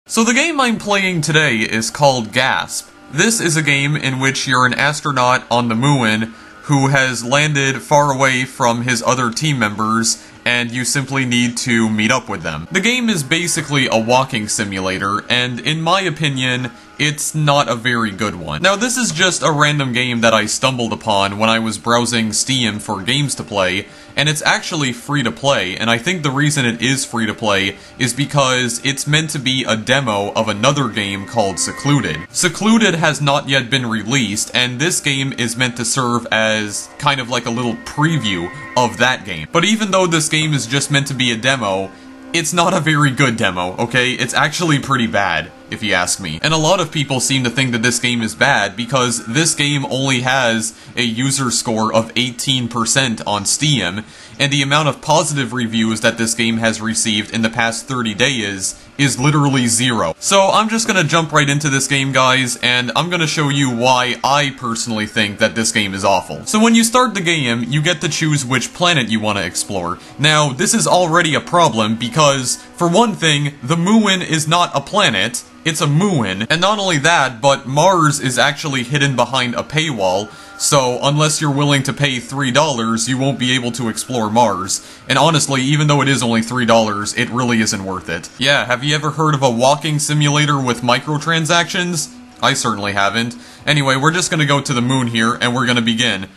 So the game I'm playing today is called Gasp. This is a game in which you're an astronaut on the moon who has landed far away from his other team members, and you simply need to meet up with them. The game is basically a walking simulator, and in my opinion, it's not a very good one. Now, this is just a random game that I stumbled upon when I was browsing Steam for games to play, and it's actually free to play, and I think the reason it is free to play is because it's meant to be a demo of another game called Secluded. Secluded has not yet been released, and this game is meant to serve as kind of like a little preview of that game. But even though this game is just meant to be a demo, it's not a very good demo, okay? It's actually pretty bad, if you ask me. And a lot of people seem to think that this game is bad because this game only has a user score of 18% on Steam, and the amount of positive reviews that this game has received in the past 30 days is literally 0. So I'm just gonna jump right into this game, guys, and I'm gonna show you why I personally think that this game is awful. So when you start the game, you get to choose which planet you want to explore. Now, this is already a problem because, for one thing, the moon is not a planet, it's a moon, and not only that, but Mars is actually hidden behind a paywall, so unless you're willing to pay $3, you won't be able to explore Mars. And honestly, even though it is only $3, it really isn't worth it. Yeah, have you ever heard of a walking simulator with microtransactions? I certainly haven't. Anyway, we're just gonna go to the moon here, and we're gonna begin.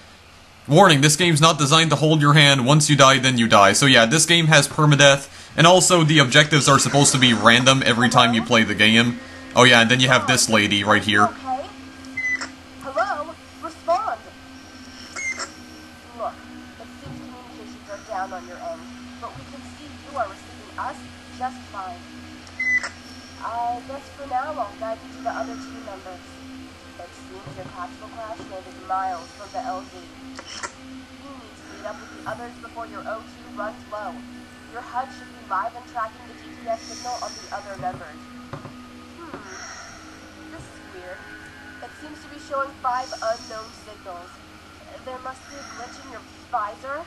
Warning, this game's not designed to hold your hand. Once you die, then you die. So yeah, this game has permadeath, and also the objectives are supposed to be random every time you play the game. Oh yeah, and then you have this lady right here. Okay. Hello? Respond. Look, it seems communications are down on your end, but we can see you are receiving us just fine. I guess for now I'll guide you to the other team members. It seems your tactical crash landed miles from the LZ. You need to meet up with the others before your O2 runs low. Your HUD should be live and tracking the GPS signal on the other members. This is weird. It seems to be showing 5 unknown signals. There must be a glitch in your visor.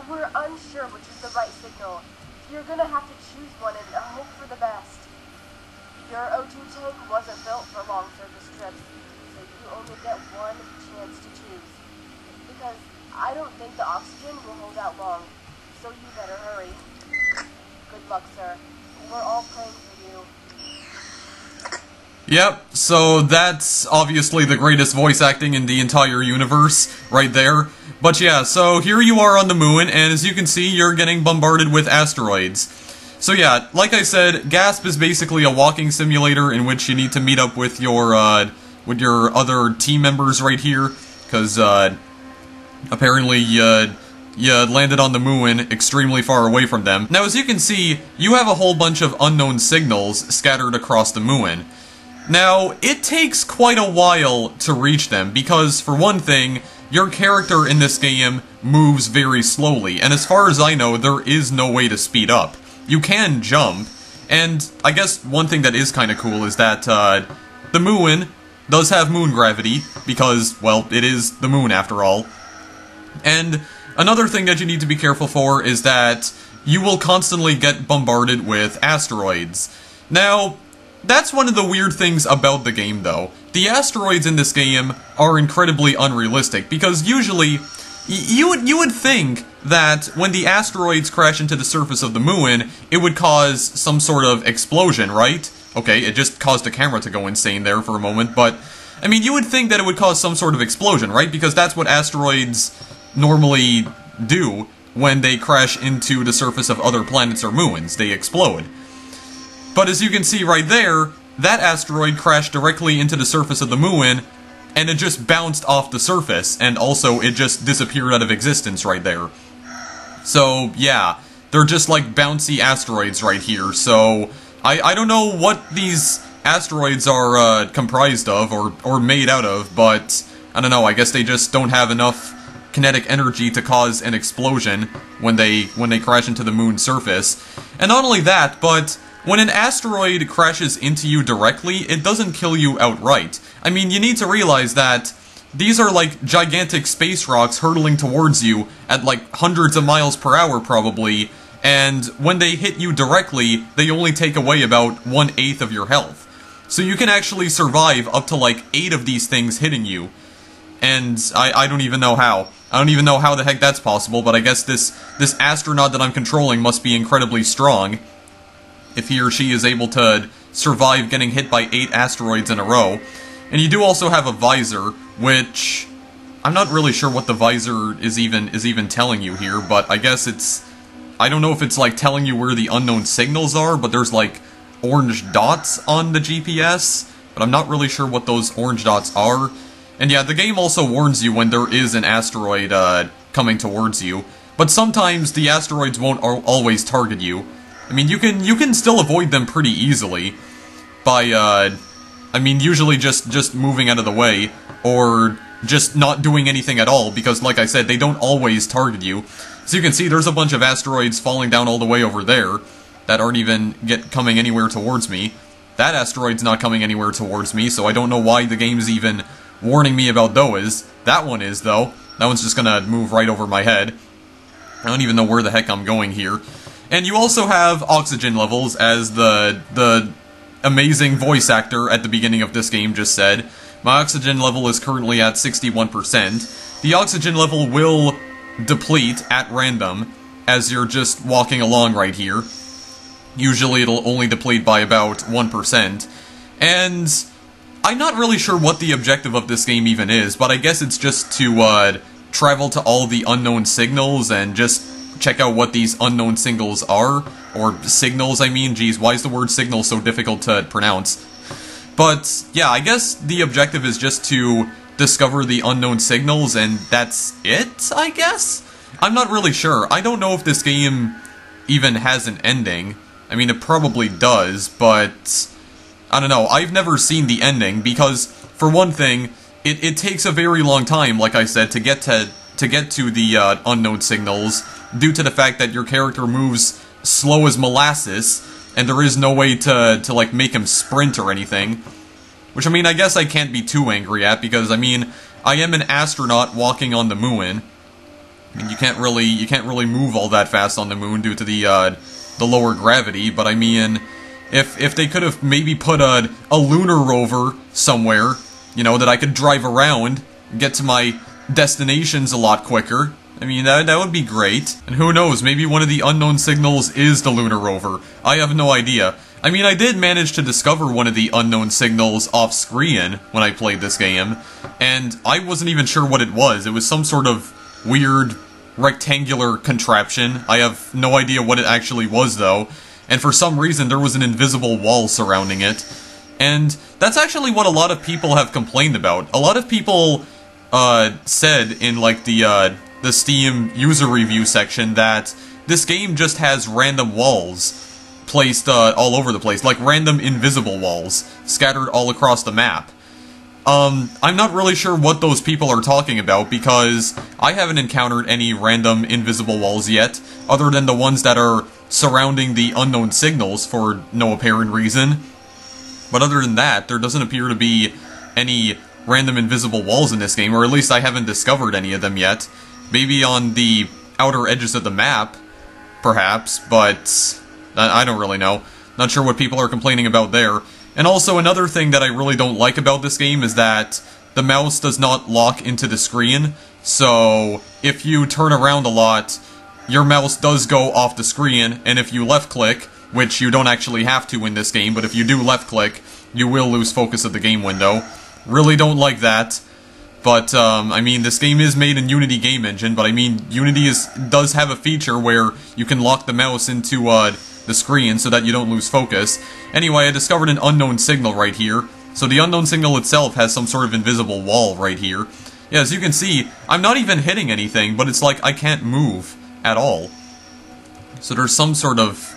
We're unsure which is the right signal. You're gonna have to choose one and hope for the best. Your O2 tank wasn't built for long service trips, so you only get one chance to choose. Because I don't think the oxygen will hold out long, so you better hurry. Good luck, sir. We're all praying for you. Yep, so that's obviously the greatest voice acting in the entire universe, right there. But yeah, so here you are on the moon, and as you can see, you're getting bombarded with asteroids. So yeah, like I said, Gasp is basically a walking simulator in which you need to meet up with your other team members right here, because, apparently, you landed on the moon extremely far away from them. Now, as you can see, you have a whole bunch of unknown signals scattered across the moon. Now, it takes quite a while to reach them, because, for one thing, your character in this game moves very slowly, and as far as I know, there is no way to speed up. You can jump, and I guess one thing that is kind of cool is that, the moon does have moon gravity, because, well, it is the moon after all. And another thing that you need to be careful for is that you will constantly get bombarded with asteroids. Now, that's one of the weird things about the game, though. The asteroids in this game are incredibly unrealistic, because usually, you would think that when the asteroids crash into the surface of the moon, it would cause some sort of explosion, right? Okay, it just caused the camera to go insane there for a moment, but, I mean, you would think that it would cause some sort of explosion, right? Because that's what asteroids normally do when they crash into the surface of other planets or moons. They explode. But as you can see right there, that asteroid crashed directly into the surface of the moon, and it just bounced off the surface, and also it just disappeared out of existence right there. So, yeah, they're just like bouncy asteroids right here, so I don't know what these asteroids are comprised of, or made out of, but I don't know, I guess they just don't have enough kinetic energy to cause an explosion when they crash into the moon's surface. And not only that, but when an asteroid crashes into you directly, it doesn't kill you outright. I mean, you need to realize that these are like gigantic space rocks hurtling towards you at like hundreds of miles per hour probably, and when they hit you directly, they only take away about 1/8 of your health. So you can actually survive up to like 8 of these things hitting you. And I don't even know how. I don't even know how the heck that's possible, but I guess this astronaut that I'm controlling must be incredibly strong if he or she is able to survive getting hit by 8 asteroids in a row. And you do also have a visor, which I'm not really sure what the visor is even telling you here, but I guess it's, I don't know if it's like telling you where the unknown signals are, but there's like orange dots on the GPS, but I'm not really sure what those orange dots are. And yeah, the game also warns you when there is an asteroid coming towards you, but sometimes the asteroids won't always target you. I mean, you can still avoid them pretty easily by, I mean, usually just moving out of the way, or just not doing anything at all, because like I said, they don't always target you. So you can see there's a bunch of asteroids falling down all the way over there that aren't even coming anywhere towards me. That asteroid's not coming anywhere towards me, so I don't know why the game's even warning me about those. That one is, though. That one's just gonna move right over my head. I don't even know where the heck I'm going here. And you also have oxygen levels, as the amazing voice actor at the beginning of this game just said. My oxygen level is currently at 61%. The oxygen level will deplete at random as you're just walking along right here. Usually it'll only deplete by about 1%. And I'm not really sure what the objective of this game even is, but I guess it's just to travel to all the unknown signals and just check out what these unknown signals are. Or signals, I mean. Geez, why is the word signal so difficult to pronounce? But yeah, I guess the objective is just to discover the unknown signals, and that's it, I guess? I'm not really sure. I don't know if this game even has an ending. I mean, it probably does, but I don't know. I've never seen the ending because, for one thing, it takes a very long time, like I said, to get to the unknown signals, due to the fact that your character moves slow as molasses, and there is no way to like make him sprint or anything. Which, I mean, I guess I can't be too angry at, because I mean, I am an astronaut walking on the moon. I mean, you can't really move all that fast on the moon due to the lower gravity, but I mean, if they could have maybe put a lunar rover somewhere, you know, that I could drive around, get to my destinations a lot quicker, I mean, that would be great. And who knows, maybe one of the unknown signals is the lunar rover. I have no idea. I mean, I did manage to discover one of the unknown signals off-screen when I played this game, and I wasn't even sure what it was. It was some sort of weird rectangular contraption. I have no idea what it actually was, though. And for some reason, there was an invisible wall surrounding it. And that's actually what a lot of people have complained about. A lot of people said in, like, the Steam user review section that this game just has random walls placed all over the place, like random invisible walls scattered all across the map. I'm not really sure what those people are talking about, because I haven't encountered any random invisible walls yet, other than the ones that are surrounding the unknown signals for no apparent reason. But other than that, there doesn't appear to be any random invisible walls in this game, or at least I haven't discovered any of them yet. Maybe on the outer edges of the map, perhaps, but I don't really know. Not sure what people are complaining about there. And also, another thing that I really don't like about this game is that the mouse does not lock into the screen, so if you turn around a lot, your mouse does go off the screen, and if you left-click, which you don't actually have to in this game, but if you do left-click, you will lose focus of the game window. Really don't like that. But, I mean, this game is made in Unity Game Engine, but I mean, Unity does have a feature where you can lock the mouse into, the screen so that you don't lose focus. Anyway, I discovered an unknown signal right here. So the unknown signal itself has some sort of invisible wall right here. Yeah, as you can see, I'm not even hitting anything, but it's like I can't move at all. So there's some sort of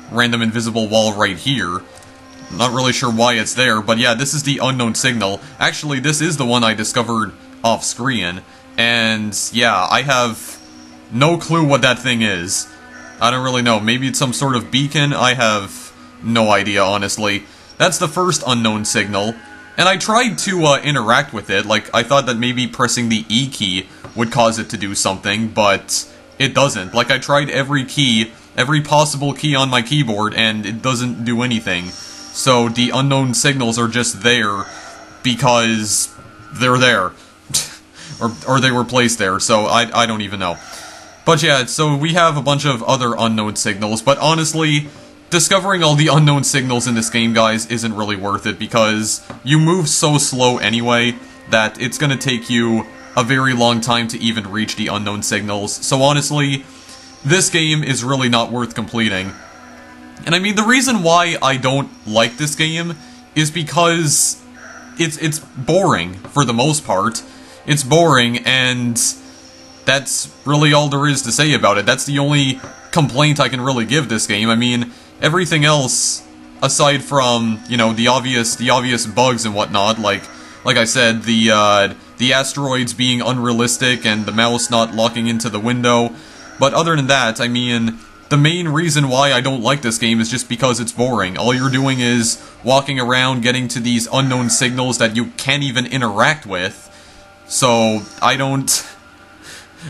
random invisible wall right here. I'm not really sure why it's there, but yeah, this is the unknown signal. Actually, this is the one I discovered off-screen. And yeah, I have no clue what that thing is. I don't really know. Maybe it's some sort of beacon? I have no idea, honestly. That's the first unknown signal. And I tried to interact with it. Like, I thought that maybe pressing the E key would cause it to do something, but it doesn't. Like, I tried every key every possible key on my keyboard, and it doesn't do anything. So the unknown signals are just there because they're there. or they were placed there, so I don't even know. But yeah, so we have a bunch of other unknown signals, but honestly, discovering all the unknown signals in this game, guys, isn't really worth it, because you move so slow anyway that it's gonna take you a very long time to even reach the unknown signals. So honestly, this game is really not worth completing. And I mean, the reason why I don't like this game is because it's boring, for the most part. It's boring, and that's really all there is to say about it. That's the only complaint I can really give this game. I mean, everything else, aside from, you know, the obvious bugs and whatnot, like I said, the asteroids being unrealistic and the mouse not locking into the window. But other than that, I mean, the main reason why I don't like this game is just because it's boring. All you're doing is walking around, getting to these unknown signals that you can't even interact with. So, I don't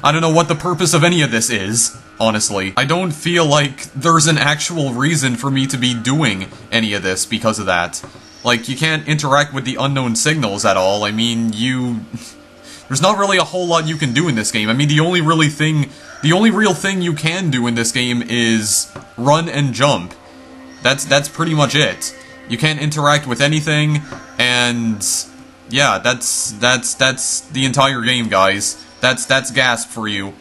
know what the purpose of any of this is, honestly. I don't feel like there's an actual reason for me to be doing any of this because of that. Like, you can't interact with the unknown signals at all. I mean, there's not really a whole lot you can do in this game. I mean, the only real thing you can do in this game is run and jump. That's pretty much it. You can't interact with anything, and yeah, that's the entire game, guys. That's Gasp for you.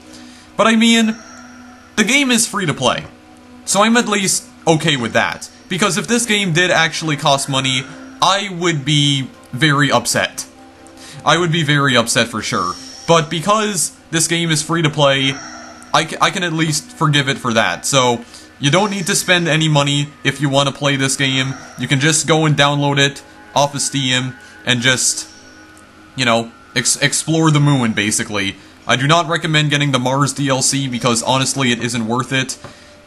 But I mean, the game is free to play, so I'm at least okay with that. Because if this game did actually cost money, I would be very upset. I would be very upset for sure. But because this game is free to play, I can at least forgive it for that. So, you don't need to spend any money if you want to play this game. You can just go and download it off of Steam and just, you know, explore the moon, basically. I do not recommend getting the Mars DLC because, honestly, it isn't worth it.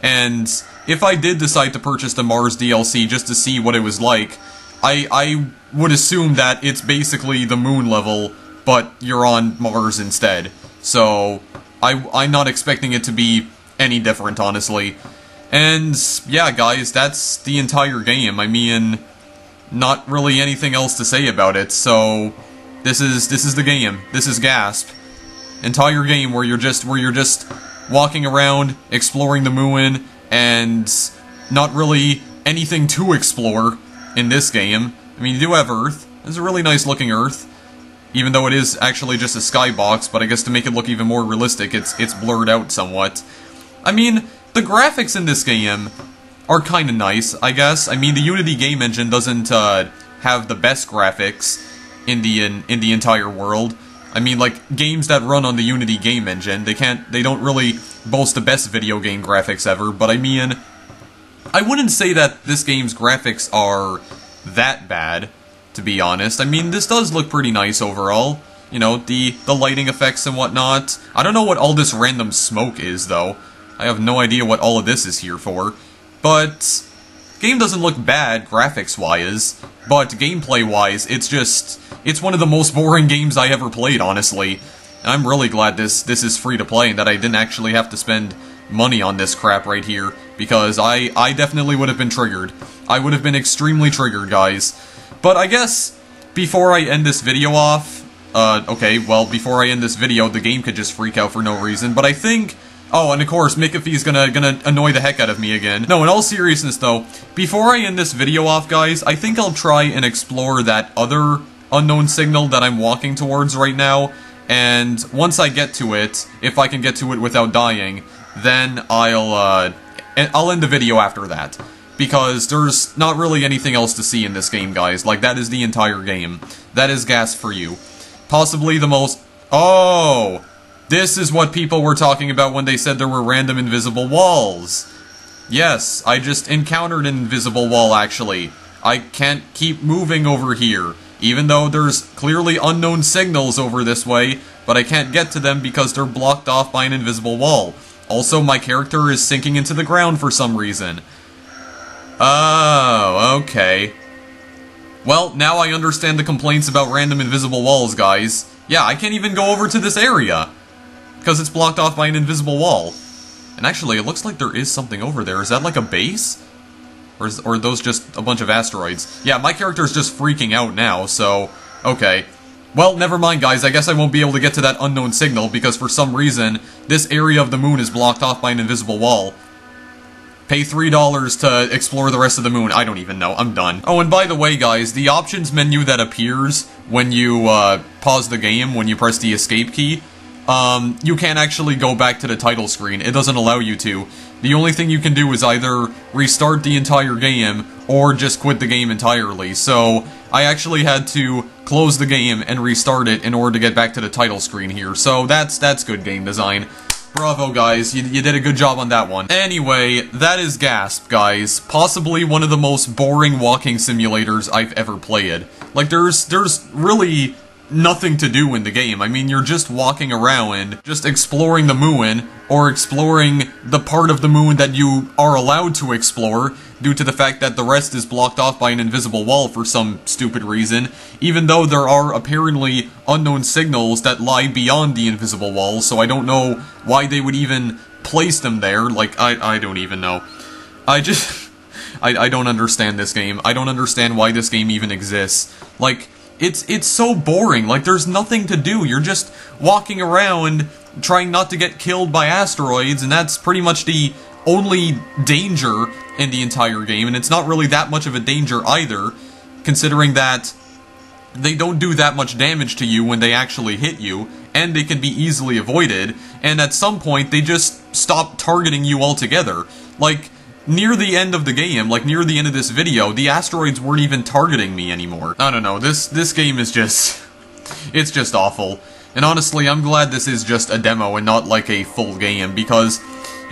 And if I did decide to purchase the Mars DLC just to see what it was like, I would assume that it's basically the moon level, but you're on Mars instead. So, I'm not expecting it to be any different, honestly. And, yeah, guys, that's the entire game. I mean, not really anything else to say about it, so this is the game. This is Gasp. Entire game where you're just walking around, exploring the moon, and not really anything to explore in this game. I mean, you do have Earth. It's a really nice looking Earth, even though it is actually just a skybox, but I guess to make it look even more realistic, it's blurred out somewhat. I mean, the graphics in this game are kinda nice, I guess. I mean, the Unity game engine doesn't have the best graphics in the entire world. I mean, like, games that run on the Unity game engine, they don't really boast the best video game graphics ever, but I mean, I wouldn't say that this game's graphics are that bad, to be honest. I mean, this does look pretty nice overall. You know, the lighting effects and whatnot. I don't know what all this random smoke is, though. I have no idea what all of this is here for. But game doesn't look bad graphics-wise, but gameplay-wise, it's one of the most boring games I ever played, honestly. And I'm really glad this is free to play and that I didn't actually have to spend money on this crap right here, because I definitely would have been triggered. I would have been extremely triggered, guys. But I guess, before I end this video off, okay, well, before I end this video, the game could just freak out for no reason, but I think... Oh, and of course, McAfee's gonna annoy the heck out of me again. No, in all seriousness though, before I end this video off, guys, I think I'll try and explore that other unknown signal that I'm walking towards right now, and once I get to it, if I can get to it without dying, then I'll end the video after that. Because there's not really anything else to see in this game, guys. Like, that is the entire game. That is Gasp for you. Possibly the most... Oh! This is what people were talking about when they said there were random invisible walls. Yes, I just encountered an invisible wall, actually. I can't keep moving over here, even though there's clearly unknown signals over this way, but I can't get to them because they're blocked off by an invisible wall. Also, my character is sinking into the ground for some reason. Oh, okay. Well, now I understand the complaints about random invisible walls, guys. Yeah, I can't even go over to this area because it's blocked off by an invisible wall. And actually, it looks like there is something over there. Is that like a base? Or are those just a bunch of asteroids? Yeah, my character is just freaking out now, so... Okay. Well, never mind, guys. I guess I won't be able to get to that unknown signal, because for some reason, this area of the moon is blocked off by an invisible wall. Pay $3 to explore the rest of the moon. I don't even know. I'm done. Oh, and by the way, guys, the options menu that appears when you pause the game, when you press the escape key, you can't actually go back to the title screen. It doesn't allow you to. The only thing you can do is either restart the entire game or just quit the game entirely. So I actually had to close the game and restart it in order to get back to the title screen here. So that's good game design. Bravo, guys. You did a good job on that one. Anyway, that is Gasp, guys. Possibly one of the most boring walking simulators I've ever played. Like, there's really nothing to do in the game. I mean, you're just walking around, just exploring the moon, or exploring the part of the moon that you are allowed to explore, due to the fact that the rest is blocked off by an invisible wall for some stupid reason, even though there are apparently unknown signals that lie beyond the invisible wall, so I don't know why they would even place them there. Like, I don't even know. I don't understand this game. I don't understand why this game even exists. Like, it's so boring. Like, there's nothing to do. You're just walking around trying not to get killed by asteroids, and that's pretty much the only danger in the entire game, and it's not really that much of a danger either, considering that they don't do that much damage to you when they actually hit you, and they can be easily avoided, and at some point they just stop targeting you altogether. Like, near the end of the game, like near the end of this video, the asteroids weren't even targeting me anymore. I don't know, this game is just... it's just awful. And honestly, I'm glad this is just a demo and not like a full game, because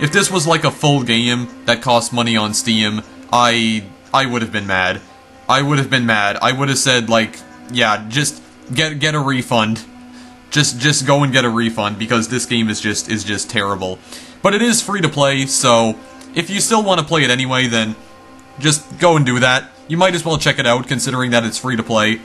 if this was like a full game that cost money on Steam, I would have been mad. I would have been mad. I would have said, like, yeah, just get a refund. Just go and get a refund, because this game is just terrible. But it is free to play, so if you still want to play it anyway, then just go and do that. You might as well check it out, considering that it's free to play.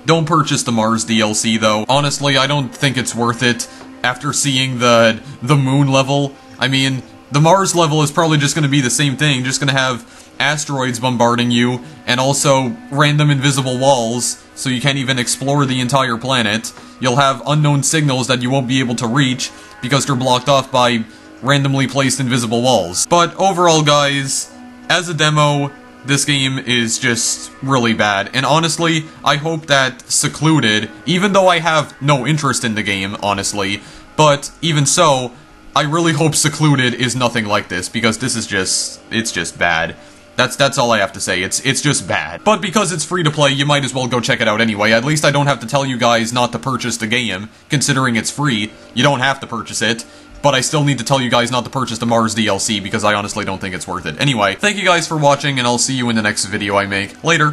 Don't purchase the Mars DLC, though. Honestly, I don't think it's worth it after seeing the moon level. I mean, the Mars level is probably just going to be the same thing, just going to have asteroids bombarding you, and also random invisible walls, so you can't even explore the entire planet. You'll have unknown signals that you won't be able to reach, because they're blocked off by randomly placed invisible walls. But overall, guys, as a demo, this game is just really bad, and honestly, I hope that Secluded, even though I have no interest in the game, honestly, but even so, I really hope Secluded is nothing like this, because this is it's just bad. That's all I have to say, it's just bad. But because it's free to play, you might as well go check it out anyway. At least I don't have to tell you guys not to purchase the game, considering it's free. You don't have to purchase it. But I still need to tell you guys not to purchase the Mars DLC, because I honestly don't think it's worth it. Anyway, thank you guys for watching, and I'll see you in the next video I make. Later!